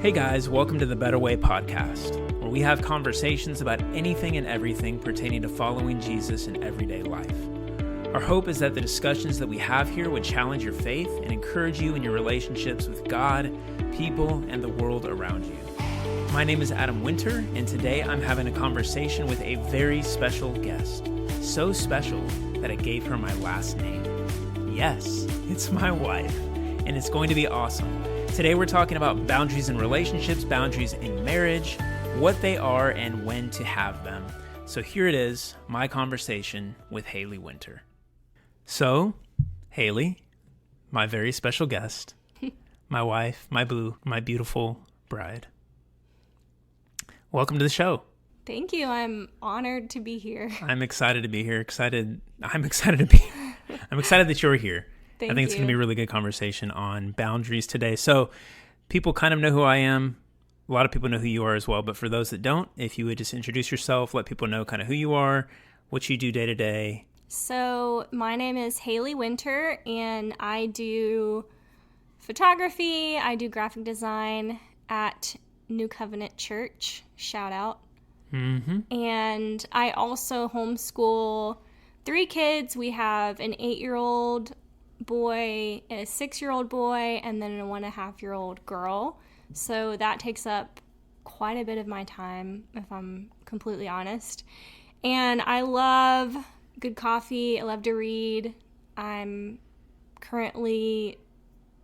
Hey guys, welcome to the Better Way podcast, where we have conversations about anything and everything pertaining to following Jesus in everyday life. Our hope is that the discussions that we have here would challenge your faith and encourage you in your relationships with God, people, and the world around you. My name is Hali Winter, and today I'm having a conversation with a very special guest. So special that I gave her my last name. Yes, it's my wife, and it's going to be awesome. Today we're talking about boundaries in relationships, boundaries in marriage, what they are, and when to have them. So here it is, my conversation with Hali Winter. So, Hali, my very special guest, my wife, my boo, my beautiful bride. Welcome to the show. Thank you. I'm honored to be here. I'm excited to be here. I'm excited that you're here. I think it's going to be a really good conversation on boundaries today. So people kind of know who I am. A lot of people know who you are as well. But for those that don't, if you would just introduce yourself, let people know kind of who you are, what you do day to day. So my name is Hali Winter, and I do photography. I do graphic design at New Covenant Church. Shout out. Mm-hmm. And I also homeschool 3 kids. We have an 8-year-old boy, a 6-year-old boy, and then a 1.5-year-old girl. So that takes up quite a bit of my time, if I'm completely honest. And I love good coffee. I love to read. I'm currently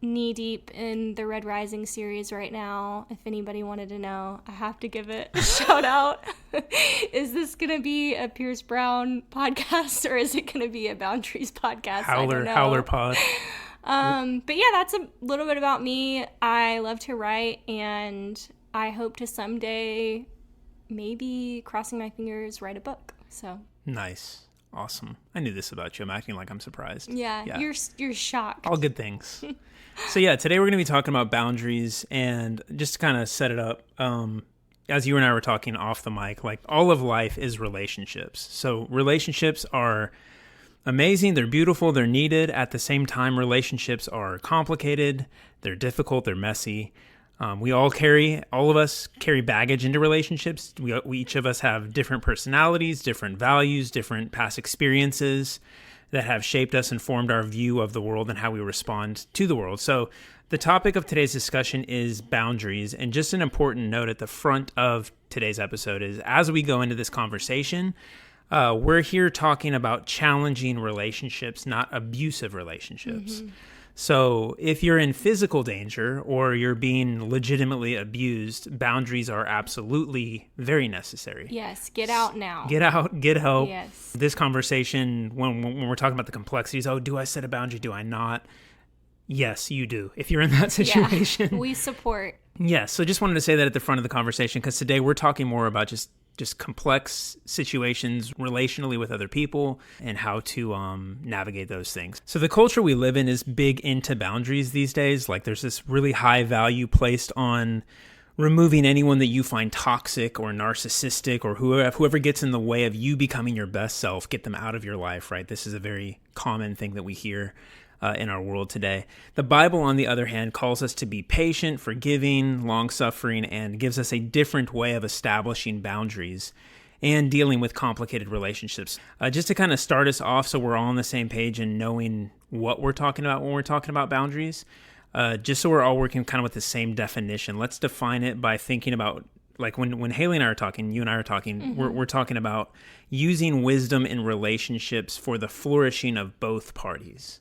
knee-deep in the Red Rising series right now. If anybody wanted to know, I have to give it a shout out. Is this going to be a Pierce Brown podcast, or is it going to be a Boundaries podcast? Howler pod. But yeah, that's a little bit about me. I love to write, and I hope to someday, maybe crossing my fingers, write a book. So Nice. Awesome. I knew this about you. I'm acting like I'm surprised. Yeah. You're shocked. All good things. So yeah, today we're going to be talking about boundaries, and just to kind of set it up, as you and I were talking off the mic, like all of life is relationships. So relationships are amazing. They're beautiful. They're needed. At the same time, relationships are complicated. They're difficult. They're messy. All of us carry baggage into relationships. We each of us have different personalities, different values, different past experiences that have shaped us and formed our view of the world and how we respond to the world. So the topic of today's discussion is boundaries. And just an important note at the front of today's episode is, as we go into this conversation, we're here talking about challenging relationships, not abusive relationships. Mm-hmm. So if you're in physical danger or you're being legitimately abused, boundaries are absolutely very necessary. Yes, get out now. Get out, get help. Yes. This conversation, when we're talking about the complexities, do I set a boundary, do I not? Yes, you do. If you're in that situation. Yeah, we support. Yes, so just wanted to say that at the front of the conversation, because today we're talking more about just complex situations relationally with other people and how to navigate those things. So the culture we live in is big into boundaries these days. Like there's this really high value placed on removing anyone that you find toxic or narcissistic, or whoever gets in the way of you becoming your best self, get them out of your life, right? This is a very common thing that we hear in our world today. The Bible, on the other hand, calls us to be patient, forgiving, long-suffering, and gives us a different way of establishing boundaries and dealing with complicated relationships. Just to kind of start us off so we're all on the same page and knowing what we're talking about when we're talking about boundaries, just so we're all working kind of with the same definition, let's define it by thinking about, like when Hali and I are talking, you and I are talking, mm-hmm. we're talking about using wisdom in relationships for the flourishing of both parties.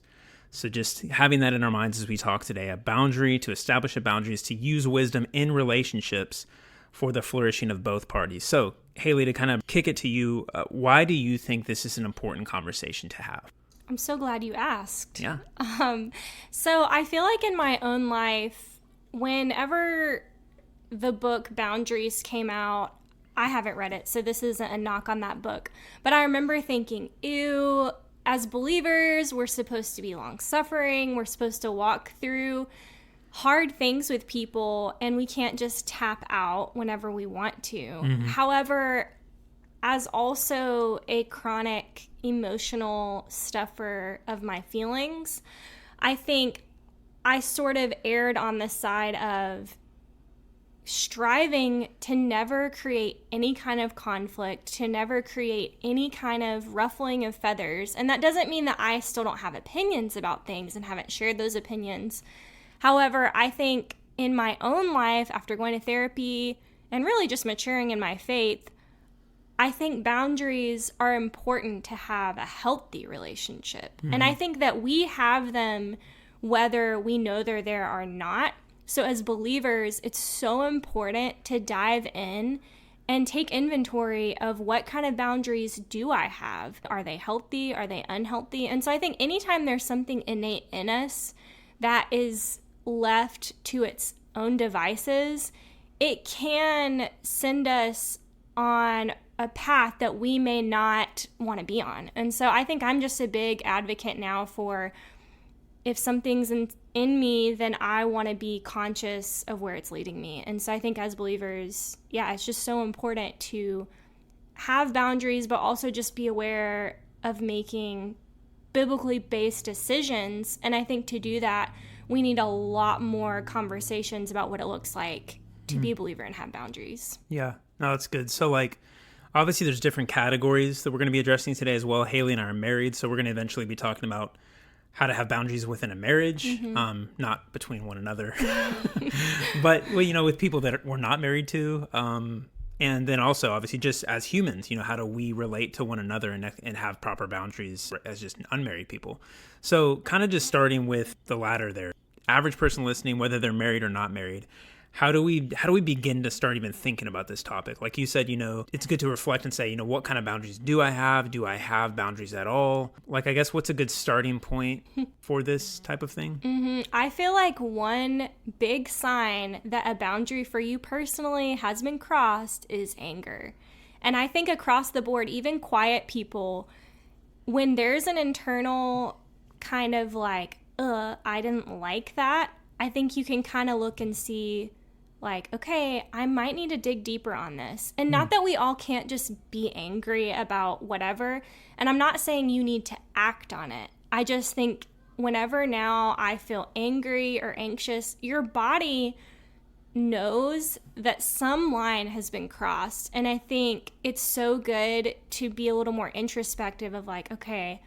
So just having that in our minds as we talk today, to establish a boundary is to use wisdom in relationships for the flourishing of both parties. So, Hali, to kind of kick it to you, why do you think this is an important conversation to have? I'm so glad you asked. Yeah. So I feel like in my own life, whenever the book Boundaries came out, I haven't read it, so this isn't a knock on that book, but I remember thinking, ew, as believers, we're supposed to be long-suffering. We're supposed to walk through hard things with people, and we can't just tap out whenever we want to. Mm-hmm. However, as also a chronic emotional stuffer of my feelings, I think I sort of erred on the side of striving to never create any kind of conflict, to never create any kind of ruffling of feathers. And that doesn't mean that I still don't have opinions about things and haven't shared those opinions. However, I think in my own life, after going to therapy and really just maturing in my faith, I think boundaries are important to have a healthy relationship. And I think that we have them whether we know they're there or not. So as believers, it's so important to dive in and take inventory of what kind of boundaries do I have? Are they healthy? Are they unhealthy? And so I think anytime there's something innate in us that is left to its own devices, it can send us on a path that we may not want to be on. And so I think I'm just a big advocate now for, if something's in me, then I want to be conscious of where it's leading me. And so I think as believers, it's just so important to have boundaries, but also just be aware of making biblically based decisions. And I think to do that, we need a lot more conversations about what it looks like to be a believer and have boundaries. Yeah, no, that's good. So like, obviously there's different categories that we're going to be addressing today as well. Haley and I are married, so we're going to eventually be talking about how to have boundaries within a marriage, not between one another, but with people that we're not married to. And then also, obviously, just as humans, how do we relate to one another and have proper boundaries as just unmarried people? So kind of just starting with the latter there, average person listening, whether they're married or not married, how do we begin to start even thinking about this topic? Like you said, it's good to reflect and say, what kind of boundaries do I have? Do I have boundaries at all? Like, I guess what's a good starting point for this type of thing? I feel like one big sign that a boundary for you personally has been crossed is anger. And I think across the board, even quiet people, when there's an internal kind of like, I didn't like that, I think you can kind of look and see, like, okay, I might need to dig deeper on this. And not that we all can't just be angry about whatever. And I'm not saying you need to act on it. I just think whenever now I feel angry or anxious, your body knows that some line has been crossed. And I think it's so good to be a little more introspective of like, okay,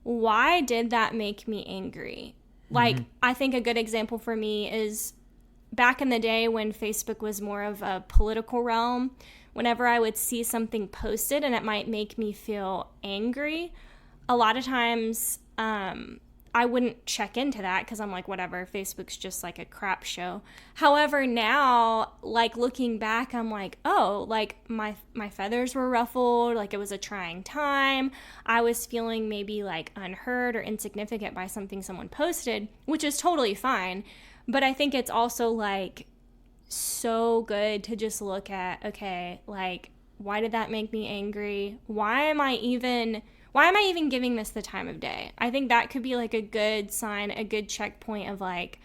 why did that make me angry? Like, I think a good example for me is back in the day when Facebook was more of a political realm, whenever I would see something posted and it might make me feel angry, a lot of times I wouldn't check into that because I'm like, whatever, Facebook's just like a crap show. However, now, like looking back, I'm like, oh, like my feathers were ruffled, like it was a trying time. I was feeling maybe like unheard or insignificant by something someone posted, which is totally fine. But I think it's also like so good to just look at, okay, like, why did that make me angry? Why am I even giving this the time of day? I think that could be like a good sign, a good checkpoint of like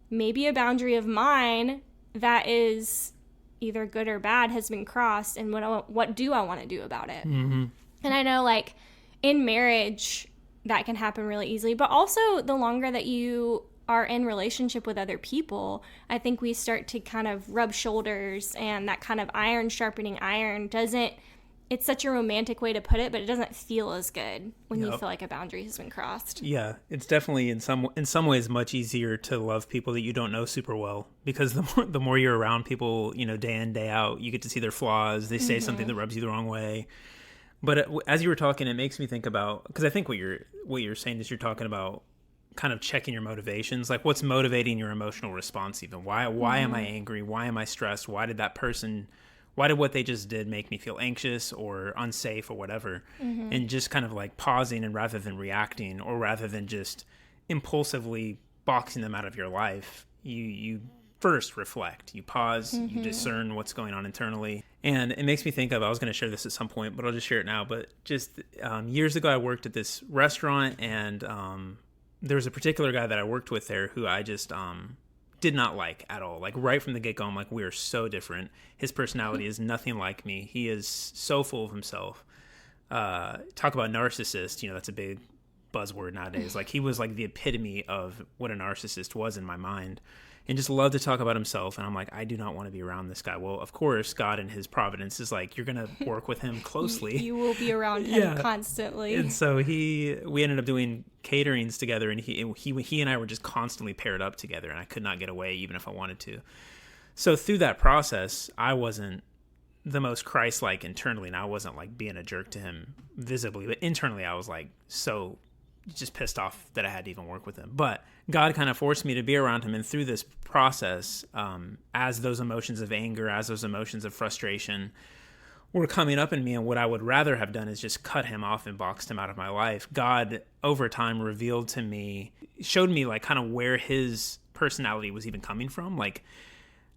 maybe a boundary of mine that is either good or bad has been crossed, and what do I want to do about it? And I know like in marriage that can happen really easily, but also the longer that you are in relationship with other people, I think we start to kind of rub shoulders, and that kind of iron sharpening iron it's such a romantic way to put it, but it doesn't feel as good when you feel like a boundary has been crossed. Yeah, it's definitely in some ways much easier to love people that you don't know super well, because the more you're around people, day in, day out, you get to see their flaws. They say something that rubs you the wrong way. But as you were talking, it makes me think about, because I think what you're saying is you're talking about kind of checking your motivations, like what's motivating your emotional response even. Why am I angry? Why am I stressed? Why did what they just did make me feel anxious or unsafe or whatever? And just kind of like pausing, and rather than reacting, or rather than just impulsively boxing them out of your life, you first reflect, you pause, you discern what's going on internally. And it makes me think of, I was going to share this at some point, but I'll just share it now. But just years ago, I worked at this restaurant, and there was a particular guy that I worked with there who I just did not like at all. Like right from the get-go, I'm like, we are so different. His personality is nothing like me. He is so full of himself. Talk about narcissist, that's a big buzzword nowadays. Like he was like the epitome of what a narcissist was in my mind. and just loved to talk about himself. And I'm like, I do not want to be around this guy. Well, of course, God in his providence is like, you're going to work with him closely. You will be around him constantly. And so we ended up doing caterings together, and he and I were just constantly paired up together, and I could not get away even if I wanted to. So through that process, I wasn't the most Christ-like internally, and I wasn't like being a jerk to him visibly, but internally I was like so just pissed off that I had to even work with him. But God kind of forced me to be around him, and through this process, as those emotions of anger, as those emotions of frustration were coming up in me, and what I would rather have done is just cut him off and boxed him out of my life, God over time revealed to me, showed me like kind of where his personality was even coming from, like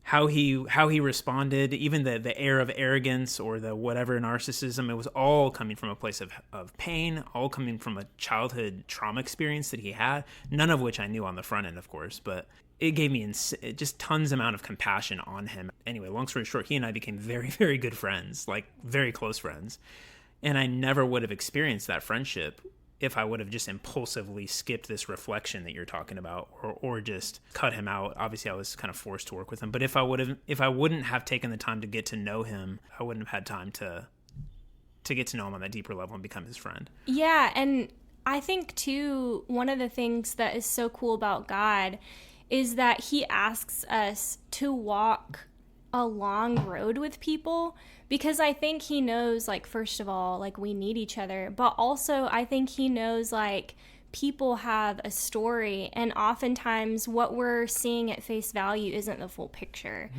how he responded, even the air of arrogance or the whatever narcissism. It was all coming from a place of pain, all coming from a childhood trauma experience that he had, none of which I knew on the front end, of course, but it gave me just tons amount of compassion on him. Anyway, long story short, he and I became very, very good friends, like very close friends. And I never would have experienced that friendship if I would have just impulsively skipped this reflection that you're talking about, or just cut him out. Obviously I was kind of forced to work with him, but if I wouldn't have taken the time to get to know him, I wouldn't have had time to get to know him on that deeper level and become his friend. Yeah. And I think too, one of the things that is so cool about God is that he asks us to walk a long road with people, because I think he knows, like, first of all, like, we need each other, but also I think he knows, like, people have a story, and oftentimes what we're seeing at face value isn't the full picture.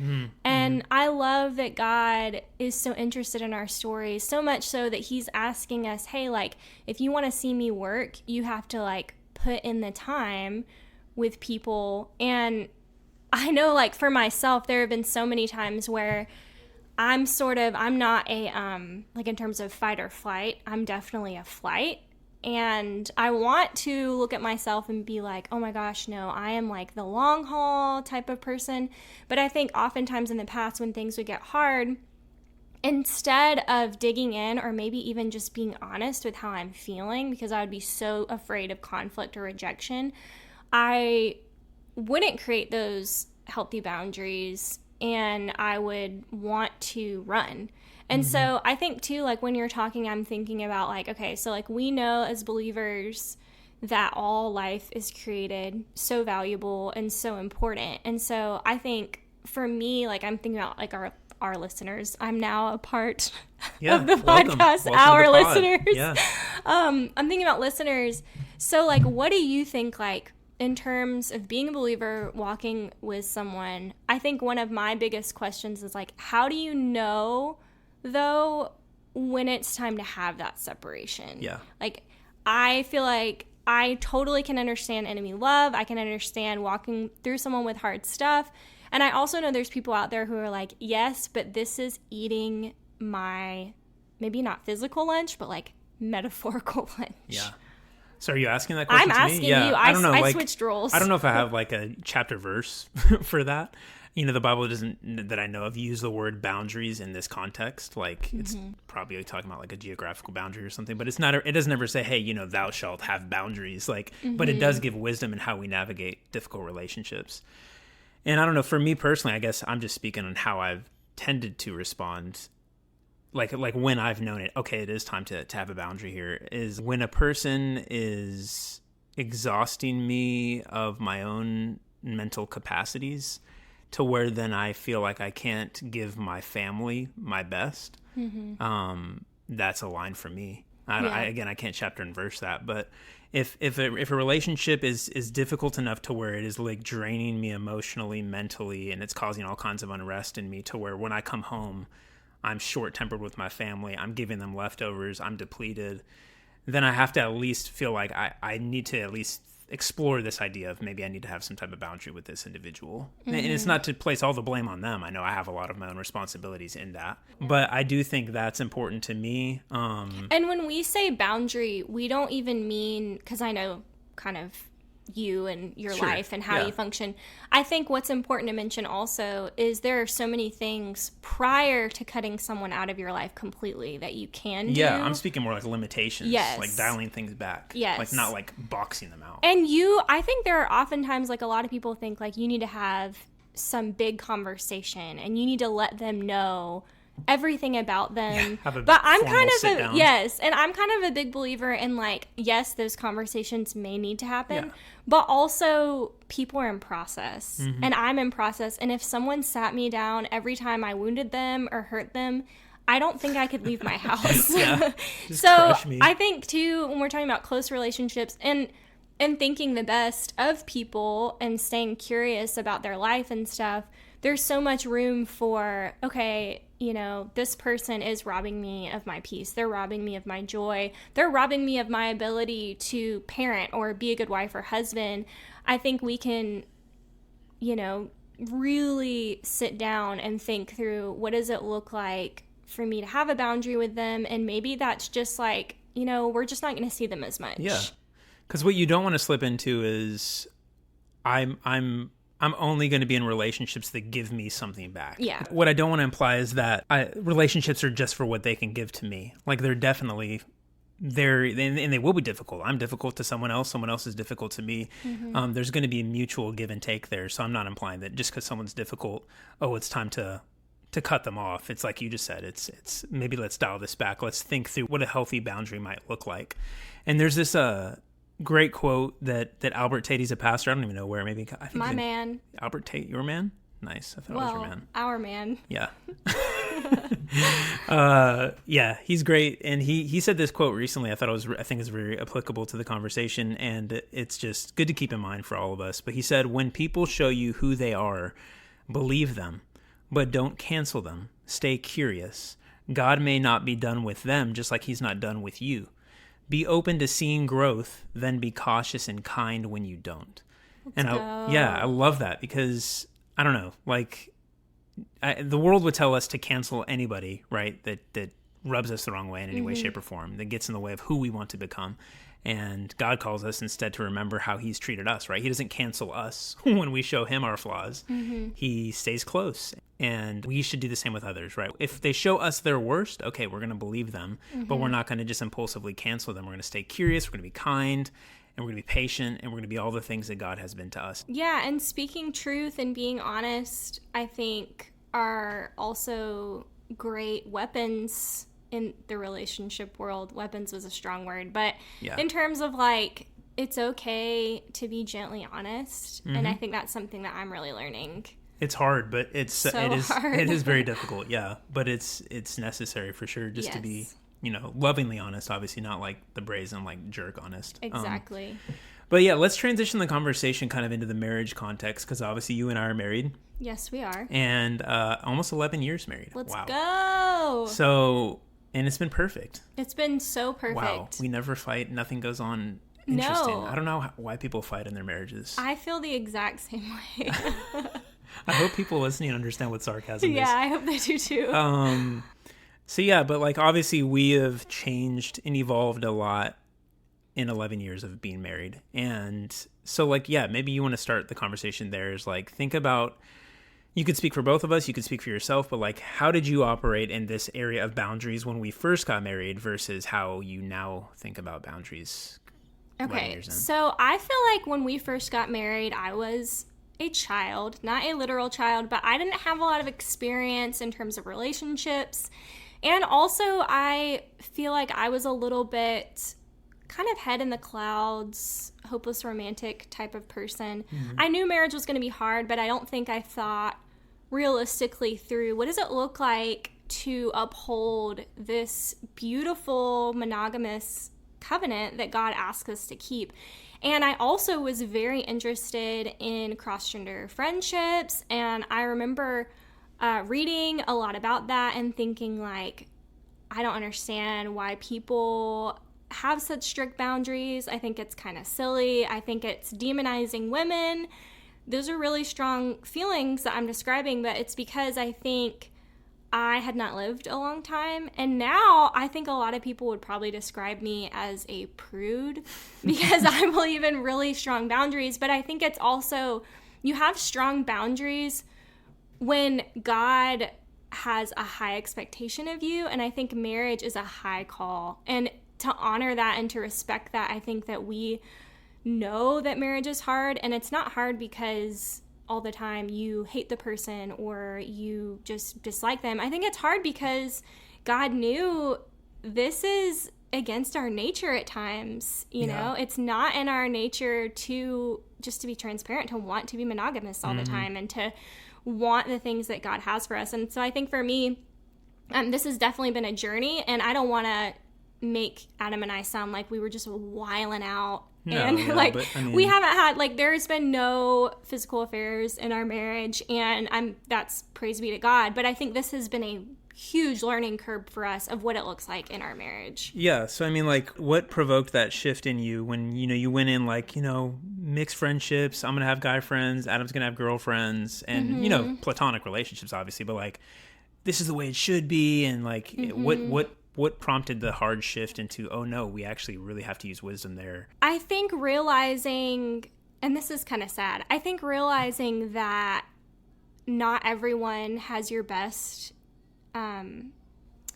And I love that God is so interested in our stories, so much so that he's asking us, hey, like, if you want to see me work, you have to, like, put in the time with people. And I know, like, for myself, there have been so many times where I'm not a, like, in terms of fight or flight, I'm definitely a flight. And I want to look at myself and be like, oh my gosh, no, I am like the long haul type of person. But I think oftentimes in the past when things would get hard, instead of digging in or maybe even just being honest with how I'm feeling, because I would be so afraid of conflict or rejection, I wouldn't create those healthy boundaries, and I would want to run. And so I think too, like, when you're talking, I'm thinking about, like, okay, so, like, we know as believers that all life is created so valuable and so important. And so I think for me, like, I'm thinking about, like, our listeners. I'm now a part of the podcast. Welcome our listeners. Yeah. I'm thinking about listeners. So, like, what do you think, like, in terms of being a believer, walking with someone? I think one of my biggest questions is, like, how do you know, though, when it's time to have that separation? Yeah. Like, I feel like I totally can understand enemy love. I can understand walking through someone with hard stuff. And I also know there's people out there who are like, yes, but this is eating my, maybe not physical lunch, but, like, metaphorical lunch. Yeah. So are you asking that question I'm to asking me? Yeah. you. I don't know. I like, switched roles. I don't know if I have like a chapter verse for that. You know, the Bible doesn't, that I know of, use the word boundaries in this context. Like, it's probably talking about like a geographical boundary or something, but it's not, it doesn't ever say, hey, you know, thou shalt have boundaries. Like, but it does give wisdom in how we navigate difficult relationships. And I don't know, for me personally, I guess I'm just speaking on how I've tended to respond. Like when I've known it, okay, it is time to have a boundary here, is when a person is exhausting me of my own mental capacities to where then I feel like I can't give my family my best. That's a line for me. I can't chapter and verse that, but if a relationship is difficult enough to where it is like draining me emotionally, mentally, and it's causing all kinds of unrest in me to where when I come home, I'm short-tempered with my family, I'm giving them leftovers, I'm depleted, then I have to at least feel like I need to at least explore this idea of maybe I need to have some type of boundary with this individual. And it's not to place all the blame on them. I know I have a lot of my own responsibilities in that. But I do think that's important to me. And when we say boundary, we don't even mean, because I know kind of you and your Sure. life and how Yeah. you function. I think what's important to mention also is there are so many things prior to cutting someone out of your life completely that you can do. Yeah, I'm speaking more like limitations. Yes. Like dialing things back. Yes. Like not like boxing them out. And I think there are oftentimes, like, a lot of people think, like, you need to have some big conversation and you need to let them know everything about them. Have a but I'm formal kind of sit down. yes, and I'm kind of a big believer in, like, yes, those conversations may need to happen, Yeah. but also people are in process Mm-hmm. and I'm in process. And if someone sat me down every time I wounded them or hurt them, I don't think I could leave my house. Yeah. Just So crush me. I think too, when we're talking about close relationships and thinking the best of people and staying curious about their life and stuff, there's so much room for, okay, you know, this person is robbing me of my peace. They're robbing me of my joy. They're robbing me of my ability to parent or be a good wife or husband. I think we can, you know, really sit down and think through, what does it look like for me to have a boundary with them? And maybe that's just like, you know, we're just not going to see them as much. Yeah. Because what you don't want to slip into is I'm only going to be in relationships that give me something back. Yeah. What I don't want to imply is that relationships are just for what they can give to me. Like they're definitely there, and they will be difficult. I'm difficult to someone else. Someone else is difficult to me. Mm-hmm. There's going to be a mutual give and take there. So I'm not implying that just because someone's difficult, oh, it's time to cut them off. It's like you just said, it's maybe let's dial this back. Let's think through what a healthy boundary might look like. And there's this great quote that Albert Tate, he's a pastor. I don't even know where. Maybe I think My man. Albert Tate, your man. Nice. I thought it was your man. Our man. Yeah. Yeah, he's great. And he said this quote recently. I think it's very applicable to the conversation, and it's just good to keep in mind for all of us. But he said, when people show you who they are, believe them, but don't cancel them. Stay curious. God may not be done with them, just like he's not done with you. Be open to seeing growth, then be cautious and kind when you don't. I love that because I don't know, like the world would tell us to cancel anybody, right? That rubs us the wrong way in any way, shape, or form, that gets in the way of who we want to become. And God calls us instead to remember how he's treated us, right? He doesn't cancel us when we show him our flaws. Mm-hmm. He stays close. And we should do the same with others, right? If they show us their worst, okay, we're going to believe them, but we're not going to just impulsively cancel them. We're going to stay curious, we're going to be kind, and we're going to be patient, and we're going to be all the things that God has been to us. Yeah, and speaking truth and being honest, I think, are also great weapons in the relationship world. Weapons was a strong word, but in terms of, like, it's okay to be gently honest, and I think that's something that I'm really learning. It's hard, but it is very difficult, yeah. But it's necessary for sure, just to be, you know, lovingly honest. Obviously, not like the brazen, like jerk honest. Exactly. But yeah, let's transition the conversation kind of into the marriage context, because obviously you and I are married. Yes, we are. And almost 11 years married. Let's go. So, and it's been perfect. It's been so perfect. Wow, we never fight. Nothing goes on. Interesting. No. I don't know why people fight in their marriages. I feel the exact same way. I hope people listening understand what sarcasm is. Yeah, I hope they do too. So yeah, but like obviously we have changed and evolved a lot in 11 years of being married. And so like, yeah, maybe you want to start the conversation there is like, think about, you could speak for both of us, you could speak for yourself, but like, how did you operate in this area of boundaries when we first got married versus how you now think about boundaries? Okay, so I feel like when we first got married, I was a child, not a literal child, but I didn't have a lot of experience in terms of relationships. And also, I feel like I was a little bit kind of head in the clouds, hopeless romantic type of person. Mm-hmm. I knew marriage was going to be hard, but I don't think I thought realistically through what does it look like to uphold this beautiful monogamous covenant that God asks us to keep. And I also was very interested in cross-gender friendships, and I remember reading a lot about that and thinking, like, I don't understand why people have such strict boundaries. I think it's kind of silly. I think it's demonizing women. Those are really strong feelings that I'm describing, but it's because I think I had not lived a long time. And now I think a lot of people would probably describe me as a prude because I believe in really strong boundaries. But I think it's also, you have strong boundaries when God has a high expectation of you. And I think marriage is a high call. And to honor that and to respect that, I think that we know that marriage is hard. And it's not hard because all the time you hate the person or you just dislike them. I think it's hard because God knew this is against our nature at times. You know, it's not in our nature to just to be transparent, to want to be monogamous all the time and to want the things that God has for us. And so I think for me, this has definitely been a journey, and I don't want to make Adam and I sound like we were just wiling out. We haven't had, like, there's been no physical affairs in our marriage, and that's praise be to God. But I think this has been a huge learning curve for us of what it looks like in our marriage. Yeah. So, I mean, like, what provoked that shift in you when, you went in, like, mixed friendships, I'm going to have guy friends, Adam's going to have girlfriends, and, platonic relationships, obviously, but, like, this is the way it should be. And, like, what prompted the hard shift into, oh no, we actually really have to use wisdom there? I think realizing, and this is kind of sad, I think realizing that not everyone has your best in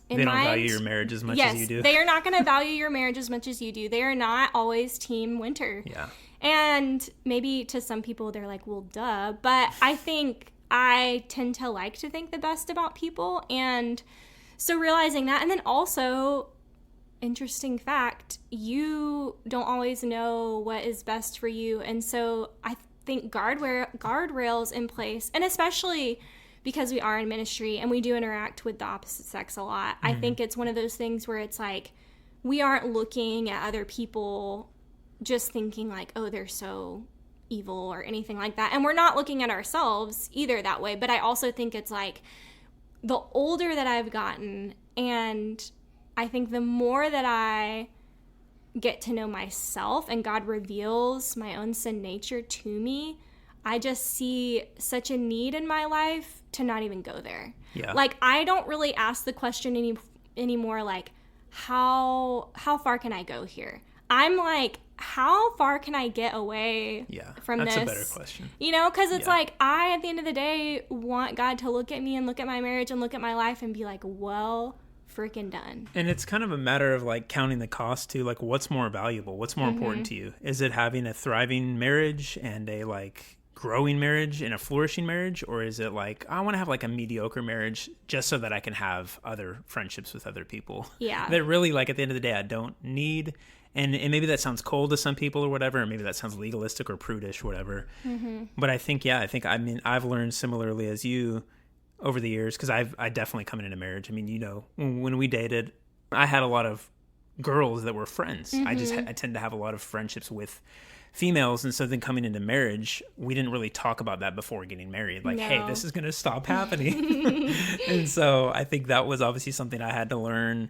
they don't mind. value your marriage as much as you do. They are not going to value your marriage as much as you do. They are not always team Winter. Yeah. And maybe to some people they're like, well, duh. But I think I tend to like to think the best about people. And so realizing that, and then also, interesting fact, you don't always know what is best for you. And so I think guardrails in place, and especially because we are in ministry and we do interact with the opposite sex a lot, I think it's one of those things where it's like, we aren't looking at other people just thinking like, oh, they're so evil or anything like that. And we're not looking at ourselves either that way. But I also think it's like, the older that I've gotten, and I think the more that I get to know myself and God reveals my own sin nature to me, I just see such a need in my life to not even go there. Yeah. Like, I don't really ask the question anymore, like, how far can I go here? I'm like, how far can I get away from this? That's a better question. Because it's like, I, at the end of the day, want God to look at me and look at my marriage and look at my life and be like, well, freaking done. And it's kind of a matter of, like, counting the cost too. Like, what's more valuable? What's more important to you? Is it having a thriving marriage and a, like, growing marriage and a flourishing marriage? Or is it like, I want to have, like, a mediocre marriage just so that I can have other friendships with other people? Yeah. That really, like, at the end of the day, I don't need. And maybe that sounds cold to some people or whatever, or maybe that sounds legalistic or prudish, whatever. But I think, I've learned similarly as you over the years, because I definitely coming into marriage. I mean, when we dated, I had a lot of girls that were friends. I tend to have a lot of friendships with females. And so then coming into marriage, we didn't really talk about that before getting married. Like, hey, this is going to stop happening. And so I think that was obviously something I had to learn.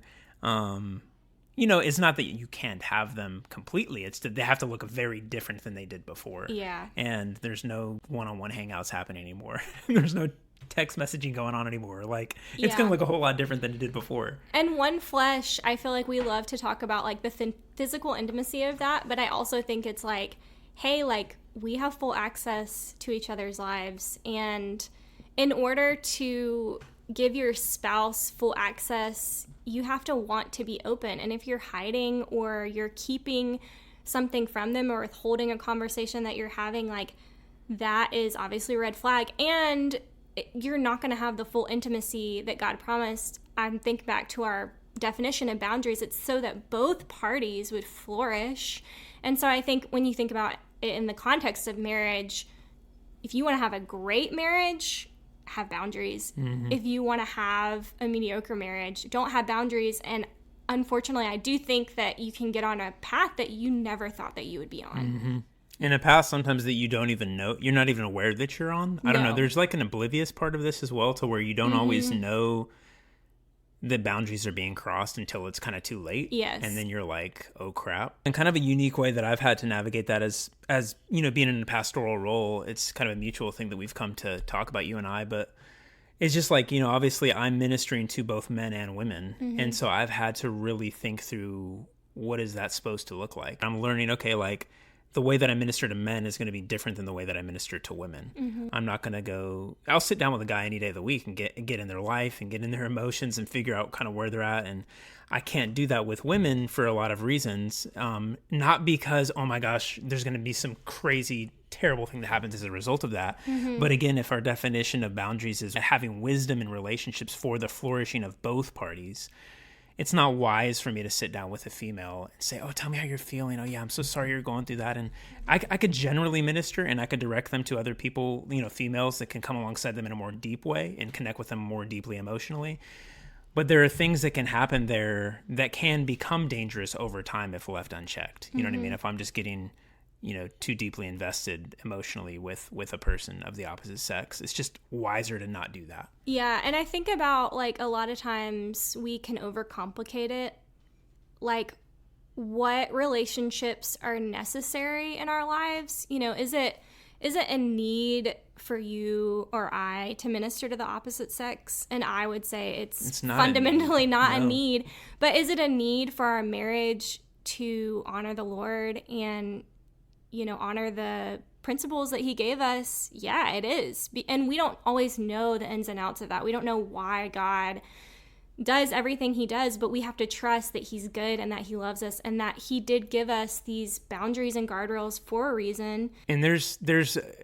It's not that you can't have them completely. It's that they have to look very different than they did before. Yeah. And there's no one-on-one hangouts happening anymore. There's no text messaging going on anymore. Like, it's going to look a whole lot different than it did before. And one flesh, I feel like we love to talk about, like, the physical intimacy of that. But I also think it's like, hey, like, we have full access to each other's lives. And in order to give your spouse full access, you have to want to be open. And if you're hiding or you're keeping something from them or withholding a conversation that you're having, like, that is obviously a red flag. And you're not going to have the full intimacy that God promised. I think back to our definition of boundaries. It's so that both parties would flourish. And so I think when you think about it in the context of marriage, if you want to have a great marriage, have boundaries. If you want to have a mediocre marriage, don't have boundaries. And unfortunately, I do think that you can get on a path that you never thought that you would be on. In a path sometimes that you don't even know, you're not even aware that you're on. I don't know. There's like an oblivious part of this as well, to where you don't always know the boundaries are being crossed until it's kind of too late. Yes. And then you're like, oh crap. And kind of a unique way that I've had to navigate that as being in a pastoral role, it's kind of a mutual thing that we've come to talk about, you and I. But It's just like, obviously I'm ministering to both men and women. And so I've had to really think through, what is that supposed to look like? I'm learning, okay, like the way that I minister to men is going to be different than the way that I minister to women. I'm not going to I'll sit down with a guy any day of the week and get in their life and get in their emotions and figure out kind of where they're at. And I can't do that with women for a lot of reasons. Not because, oh my gosh, there's going to be some crazy, terrible thing that happens as a result of that. But again, if our definition of boundaries is having wisdom in relationships for the flourishing of both parties, it's not wise for me to sit down with a female and say, oh, tell me how you're feeling. Oh, yeah, I'm so sorry you're going through that. And I could generally minister and I could direct them to other people, females that can come alongside them in a more deep way and connect with them more deeply emotionally. But there are things that can happen there that can become dangerous over time if left unchecked. You know what I mean? If I'm just getting, too deeply invested emotionally with a person of the opposite sex, it's just wiser to not do that. Yeah, and I think about, like, a lot of times we can overcomplicate it. Like, what relationships are necessary in our lives? Is it a need for you or I to minister to the opposite sex? And I would say it's fundamentally not a need. But is it a need for our marriage to honor the Lord and, honor the principles that he gave us? Yeah, it is. And we don't always know the ins and outs of that. We don't know why God does everything he does, but we have to trust that he's good and that he loves us and that he did give us these boundaries and guardrails for a reason. And there's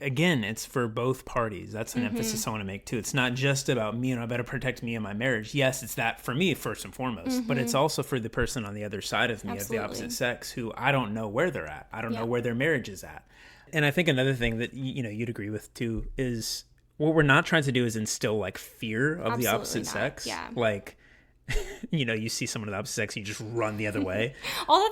again, it's for both parties. That's an emphasis I want to make too. It's not just about me and I better protect me and my marriage. Yes, it's that for me first and foremost, but it's also for the person on the other side of me, of the opposite sex, who I don't know where they're at. I don't know where their marriage is at. And I think another thing that you'd agree with too is what we're not trying to do is instill like fear of the opposite sex. Yeah. Like, you see someone of the opposite sex, you just run the other way. Although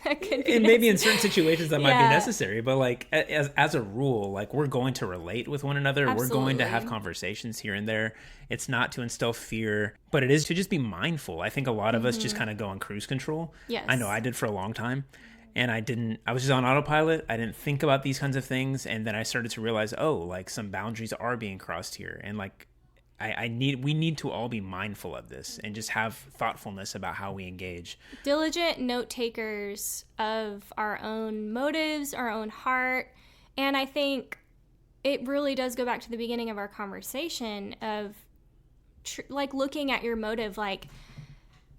that could be, and maybe in certain situations that might be necessary, but like as a rule, like we're going to relate with one another. Absolutely. We're going to have conversations here and there. It's not to instill fear, but it is to just be mindful. I think a lot of us just kind of go on cruise control. Yes. I know I did for a long time. And I was just on autopilot. I didn't think about these kinds of things. And then I started to realize, like some boundaries are being crossed here. And like, we need to all be mindful of this and just have thoughtfulness about how we engage. Diligent note takers of our own motives, our own heart. And I think it really does go back to the beginning of our conversation of like looking at your motive, like,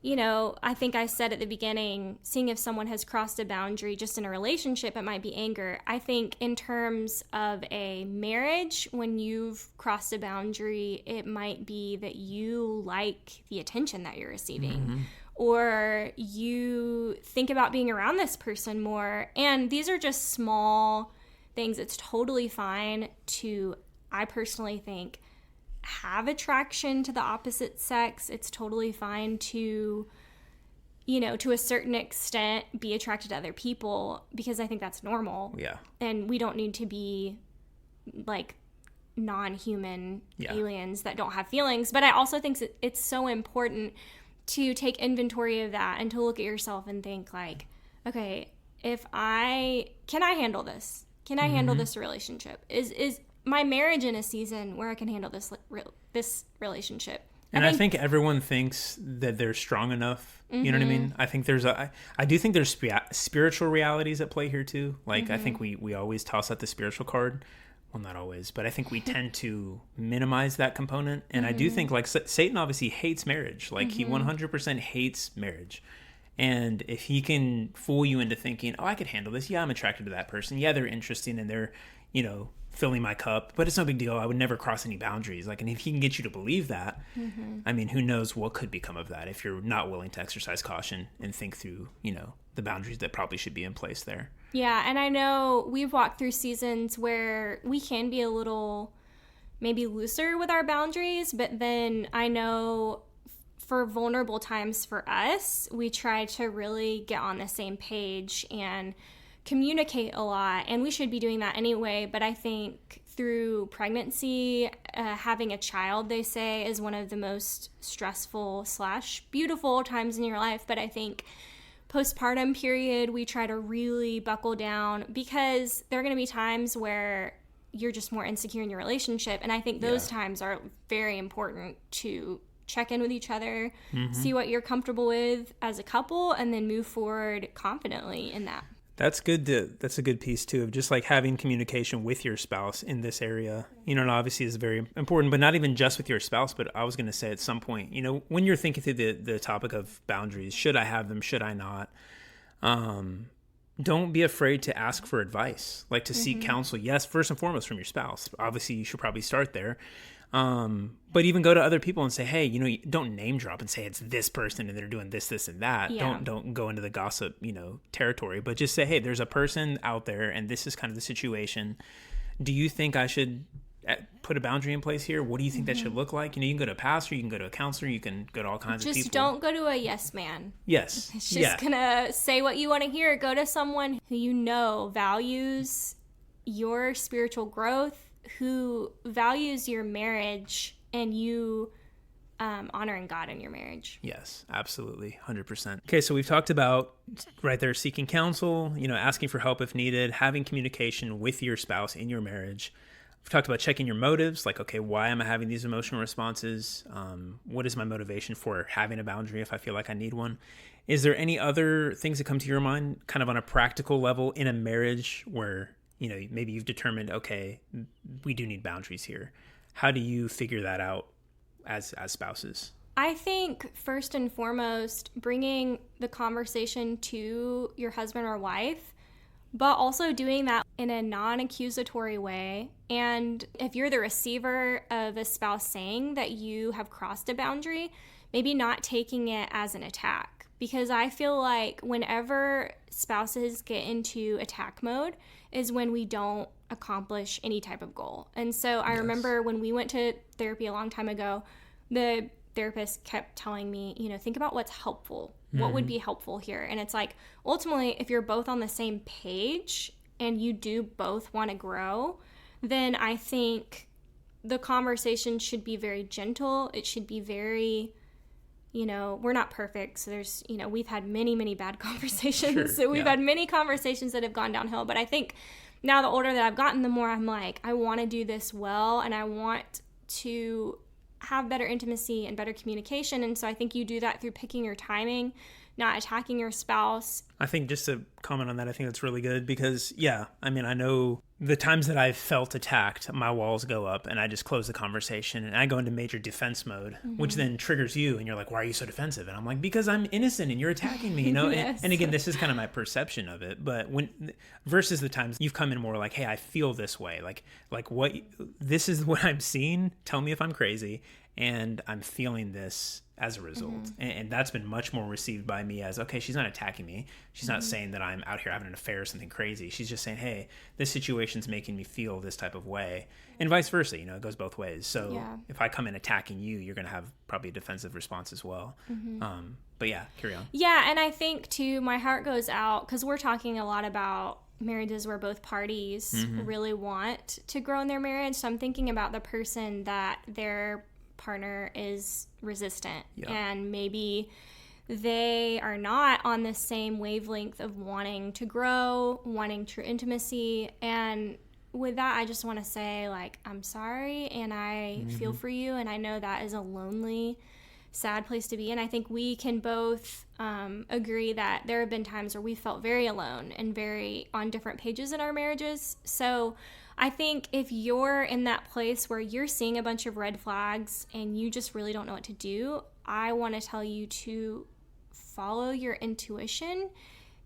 I think I said at the beginning, seeing if someone has crossed a boundary just in a relationship, it might be anger. I think in terms of a marriage, when you've crossed a boundary, it might be that you like the attention that you're receiving, or you think about being around this person more. And these are just small things. It's totally fine to, I personally think, have attraction to the opposite sex. It's totally fine to, to a certain extent, be attracted to other people, because I think that's normal. Yeah. And we don't need to be like non-human aliens that don't have feelings. But I also think it's so important to take inventory of that and to look at yourself and think like, okay, can I handle this? Can I handle this relationship? Is my marriage in a season where I can handle this relationship? And I think everyone thinks that they're strong enough. You know what I mean? I think I do think there's spiritual realities at play here too. Like I think we always toss out the spiritual card. Well, not always, but I think we tend to minimize that component. And I do think like Satan obviously hates marriage. Like he 100% hates marriage. And if he can fool you into thinking, oh, I could handle this. Yeah, I'm attracted to that person. Yeah, they're interesting and they're, filling my cup, but it's no big deal. I would never cross any boundaries. Like, and if he can get you to believe that, I mean, who knows what could become of that if you're not willing to exercise caution and think through, the boundaries that probably should be in place there. Yeah. And I know we've walked through seasons where we can be a little maybe looser with our boundaries, but then I know for vulnerable times for us, we try to really get on the same page and communicate a lot, and we should be doing that anyway. But I think through pregnancy, having a child, they say, is one of the most stressful / beautiful times in your life. But I think postpartum period, we try to really buckle down, because there are going to be times where you're just more insecure in your relationship. And I think those times are very important to check in with each other, see what you're comfortable with as a couple, and then move forward confidently in that. That's good. That's a good piece too, of just like having communication with your spouse in this area. You know, and obviously is very important, but not even just with your spouse. But I was going to say at some point, you know, when you're thinking through the topic of boundaries, should I have them? Should I not? Don't be afraid to ask for advice, like to seek counsel. Yes, first and foremost from your spouse. Obviously, you should probably start there. But even go to other people and say, hey, you know, don't name drop and say it's this person and they're doing this, this, and that. Yeah. Don't go into the gossip, you know, territory, but just say, hey, there's a person out there and this is kind of the situation. Do you think I should put a boundary in place here? What do you think that should look like? You know, you can go to a pastor, you can go to a counselor, you can go to all kinds of people. Just don't go to a yes man. Yes. It's just gonna say what you want to hear. Go to someone who you know values your spiritual growth, who values your marriage and you honoring God in your marriage. Yes, absolutely. 100%. Okay, so we've talked about right there seeking counsel, you know, asking for help if needed, having communication with your spouse in your marriage. We've talked about checking your motives, like, okay, why am I having these emotional responses? What is my motivation for having a boundary if I feel like I need one? Is there any other things that come to your mind kind of on a practical level in a marriage where, you know, maybe you've determined, okay, we do need boundaries here? How do you figure that out as spouses? I think first and foremost, bringing the conversation to your husband or wife, but also doing that in a non-accusatory way. And if you're the receiver of a spouse saying that you have crossed a boundary, maybe not taking it as an attack. Because I feel like whenever spouses get into attack mode is when we don't accomplish any type of goal. And so I remember when we went to therapy a long time ago, the therapist kept telling me, you know, think about what's helpful. What would be helpful here? And it's like, ultimately, if you're both on the same page and you do both want to grow, then I think the conversation should be very gentle. It should be very, you know, we're not perfect. So there's, you know, we've had many, many bad conversations. Sure, so we've had many conversations that have gone downhill. But I think now the older that I've gotten, the more I'm like, I want to do this well. And I want to have better intimacy and better communication. And so I think you do that through picking your timing, not attacking your spouse. I think just to comment on that, I think that's really good because, yeah, I mean, I know the times that I've felt attacked, my walls go up and I just close the conversation and I go into major defense mode, which then triggers you and you're like, why are you so defensive? And I'm like, because I'm innocent and you're attacking me, you know? Yes. And again, this is kind of my perception of it, but when versus the times you've come in more like, hey, I feel this way, like what, this is what I'm seeing. Tell me if I'm crazy. And I'm feeling this as a result. And that's been much more received by me as, okay, she's not attacking me. She's not saying that I'm out here having an affair or something crazy. She's just saying, hey, this situation's making me feel this type of way. And vice versa, you know, it goes both ways. So if I come in attacking you, you're going to have probably a defensive response as well. But yeah, carry on. Yeah, and I think too, my heart goes out because we're talking a lot about marriages where both parties really want to grow in their marriage. So I'm thinking about the person that their partner is resistant and maybe they are not on the same wavelength of wanting to grow, wanting true intimacy. And with that, I just want to say, like, I'm sorry and I feel for you. And I know that is a lonely, sad place to be. And I think we can both agree that there have been times where we felt very alone and very on different pages in our marriages. So I think if you're in that place where you're seeing a bunch of red flags and you just really don't know what to do, I want to tell you to follow your intuition,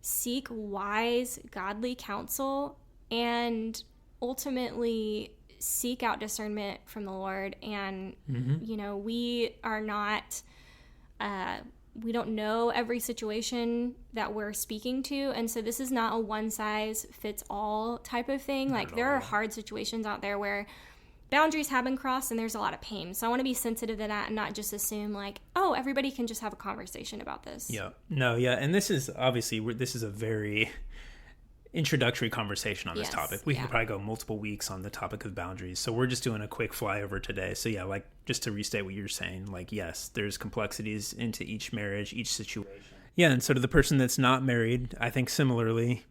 seek wise, godly counsel, and ultimately seek out discernment from the Lord. And, you know, we are not... we don't know every situation that we're speaking to. And so this is not a one-size-fits-all type of thing. Like, there are hard situations out there where boundaries have been crossed and there's a lot of pain. So I want to be sensitive to that and not just assume, like, oh, everybody can just have a conversation about this. Yeah. No, yeah. And this is obviously, this is a very introductory conversation on this topic. We could probably go multiple weeks on the topic of boundaries. So we're just doing a quick flyover today. So yeah, like, just to restate what you're saying, like, yes, there's complexities into each marriage, each situation. Yeah. And so to the person that's not married, I think similarly,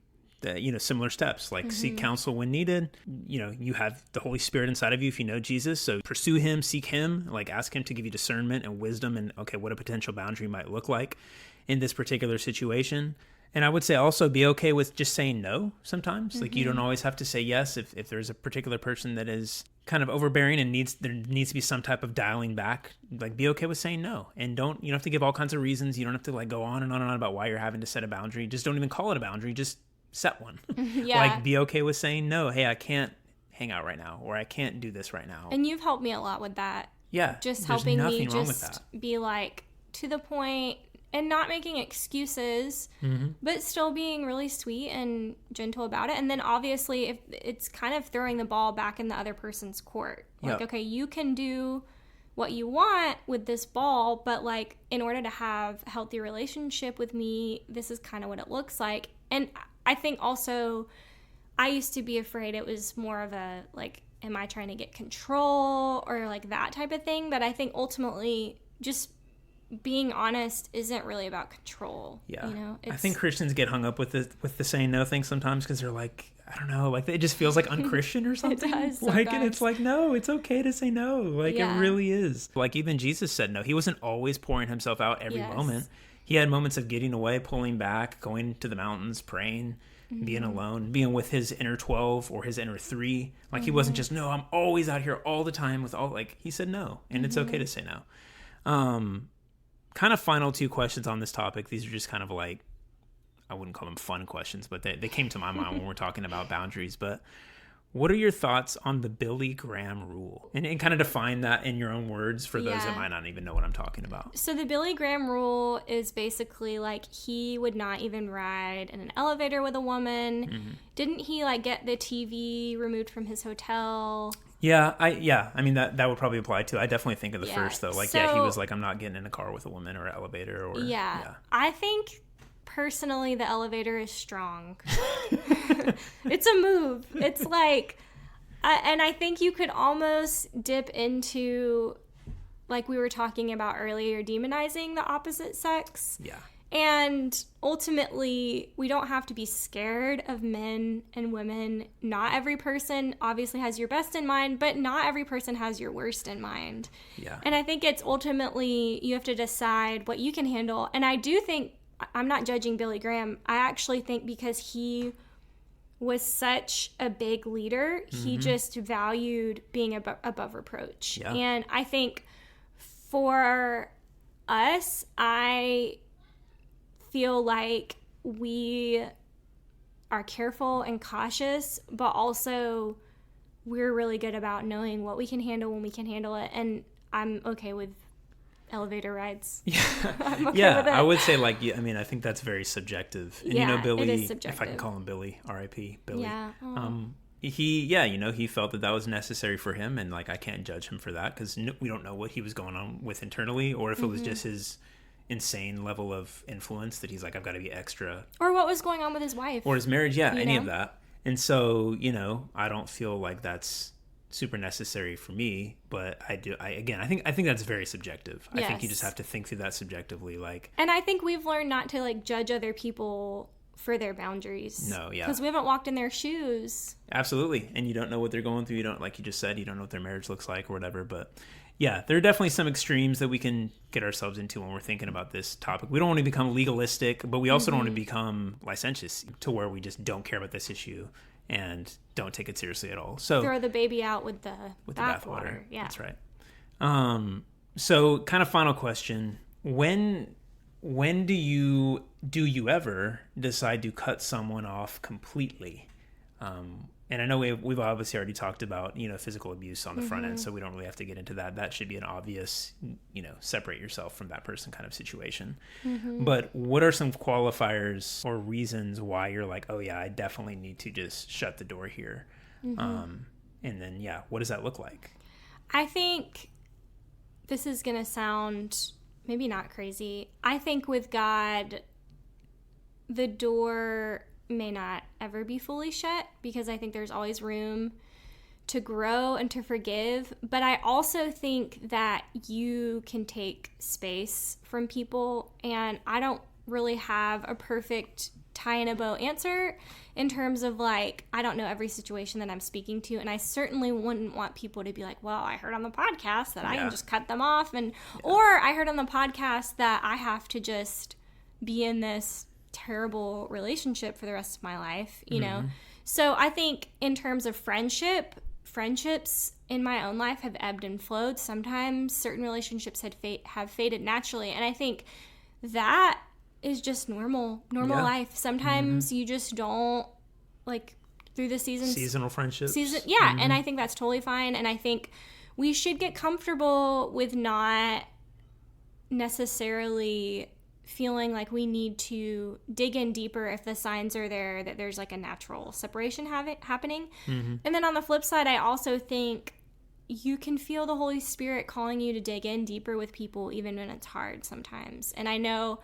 similar steps, like seek counsel when needed. You have the Holy Spirit inside of you if you know Jesus. So pursue him, seek him, like ask him to give you discernment and wisdom and, okay, what a potential boundary might look like in this particular situation. And I would say also be okay with just saying no sometimes. Like you don't always have to say yes if there's a particular person that is kind of overbearing and there needs to be some type of dialing back. Like be okay with saying no. And you don't have to give all kinds of reasons. You don't have to like go on and on and on about why you're having to set a boundary. Just don't even call it a boundary. Just set one. Yeah. Like be okay with saying no. Hey, I can't hang out right now, or I can't do this right now. And you've helped me a lot with that. Yeah. Just helping me just be like to the point and not making excuses, but still being really sweet and gentle about it. And then obviously if it's kind of throwing the ball back in the other person's court. Like, okay, you can do what you want with this ball, but like in order to have a healthy relationship with me, this is kind of what it looks like. And I think also I used to be afraid it was more of a like, am I trying to get control or like that type of thing? But I think ultimately just being honest isn't really about control. Yeah. I think Christians get hung up with the saying no thing sometimes because they're like, I don't know, like it just feels like unchristian or something. It does, like, and it's like, no, it's okay to say no. Like it really is. Like even Jesus said no. He wasn't always pouring himself out every moment. He had moments of getting away, pulling back, going to the mountains, praying, being alone, being with his inner 12 or his inner 3. Like he wasn't just, no, I'm always out here all the time with all, like he said no. And it's okay to say no. Kind of final 2 questions on this topic. These are just kind of like, I wouldn't call them fun questions, but they came to my mind when we're talking about boundaries. But what are your thoughts on the Billy Graham rule? And kind of define that in your own words for those that might not even know what I'm talking about. So the Billy Graham rule is basically like he would not even ride in an elevator with a woman. Didn't he like get the TV removed from his hotel? Yeah, I mean, that would probably apply too. I definitely think of the first, though. Like, he was like, I'm not getting in a car with a woman or an elevator. Or I think, personally, the elevator is strong. It's a move. It's like, and I think you could almost dip into, like we were talking about earlier, demonizing the opposite sex. Yeah. And ultimately, we don't have to be scared of men and women. Not every person obviously has your best in mind, but not every person has your worst in mind. Yeah. And I think it's ultimately, you have to decide what you can handle. And I do think, I'm not judging Billy Graham. I actually think because he was such a big leader, he just valued being above reproach. Yeah. And I think for us, I feel like we are careful and cautious, but also we're really good about knowing what we can handle when we can handle it. And I'm okay with elevator rides. Yeah. I'm okay with it. I would say like, I mean, I think that's very subjective. And Billy, it is subjective. if I can call him Billy, R.I.P. Billy. Yeah. He felt that was necessary for him, and like I can't judge him for that because we don't know what he was going on with internally, or if it was just his insane level of influence that he's like, I've got to be extra, or what was going on with his wife or his marriage, any of that. And so I don't feel like that's super necessary for me, but I think that's very subjective. Yes. I think you just have to think through that subjectively, like, and I think we've learned not to like judge other people for their boundaries. No, yeah. Because we haven't walked in their shoes. Absolutely. And you don't know what they're going through. You don't, like you just said, you don't know what their marriage looks like or whatever. But yeah, there are definitely some extremes that we can get ourselves into when we're thinking about this topic. We don't want to become legalistic, but we also don't want to become licentious to where we just don't care about this issue and don't take it seriously at all. So throw the baby out with the bathwater. Yeah. That's right. So kind of final question. When do you ever decide to cut someone off completely? And I know we've obviously already talked about, physical abuse on the front end, so we don't really have to get into that. That should be an obvious, separate yourself from that person kind of situation. But what are some qualifiers or reasons why you're like, oh yeah, I definitely need to just shut the door here? And then, what does that look like? I think this is going to sound maybe not crazy. I think with God, the door may not ever be fully shut because I think there's always room to grow and to forgive. But I also think that you can take space from people, and I don't really have a perfect tie in a bow answer in terms of like, I don't know every situation that I'm speaking to, and I certainly wouldn't want people to be like, well, I heard on the podcast that I can just cut them off, and or I heard on the podcast that I have to just be in this terrible relationship for the rest of my life, you know? So I think in terms of friendships in my own life have ebbed and flowed. Sometimes certain relationships have faded naturally, and I think that is just normal life. Sometimes you just don't, like, through the seasons. Seasonal friendships. And I think that's totally fine. And I think we should get comfortable with not necessarily feeling like we need to dig in deeper if the signs are there that there's like a natural separation happening. And then on the flip side, I also think you can feel the Holy Spirit calling you to dig in deeper with people even when it's hard sometimes. And I know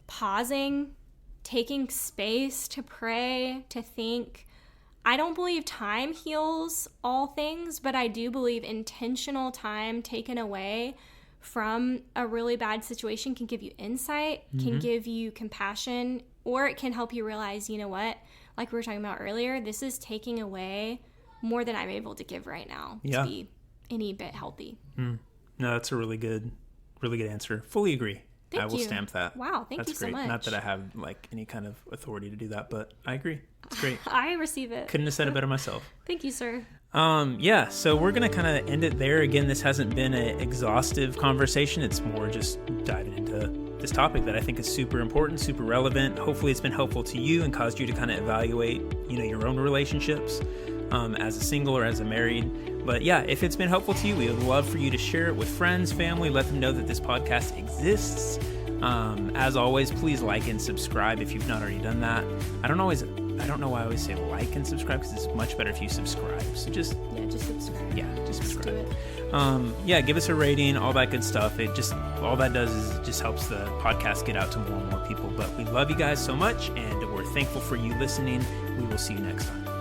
pausing, taking space to pray, to think. I don't believe time heals all things, but I do believe intentional time taken away from a really bad situation can give you insight, can give you compassion, or it can help you realize, you know what, like we were talking about earlier, this is taking away more than I'm able to give right now to be any bit healthy. No, that's a really good answer. Fully agree. Thank I will you. Stamp that. Wow, thank That's you so great. much. Not that I have like any kind of authority to do that, but I agree. It's great. I receive it. Couldn't have said it better myself. Thank you, sir. So we're going to kind of end it there. Again, this hasn't been an exhaustive conversation. It's more just diving into this topic that I think is super important, super relevant. Hopefully it's been helpful to you and caused you to kind of evaluate, your own relationships as a single or as a married. But yeah, if it's been helpful to you, we would love for you to share it with friends, family, let them know that this podcast exists. As always, please like and subscribe if you've not already done that. I don't know why I always say like and subscribe, because it's much better if you subscribe. So just subscribe. Yeah, just subscribe. Do it. Give us a rating, all that good stuff. All that does is just helps the podcast get out to more and more people. But we love you guys so much, and we're thankful for you listening. We will see you next time.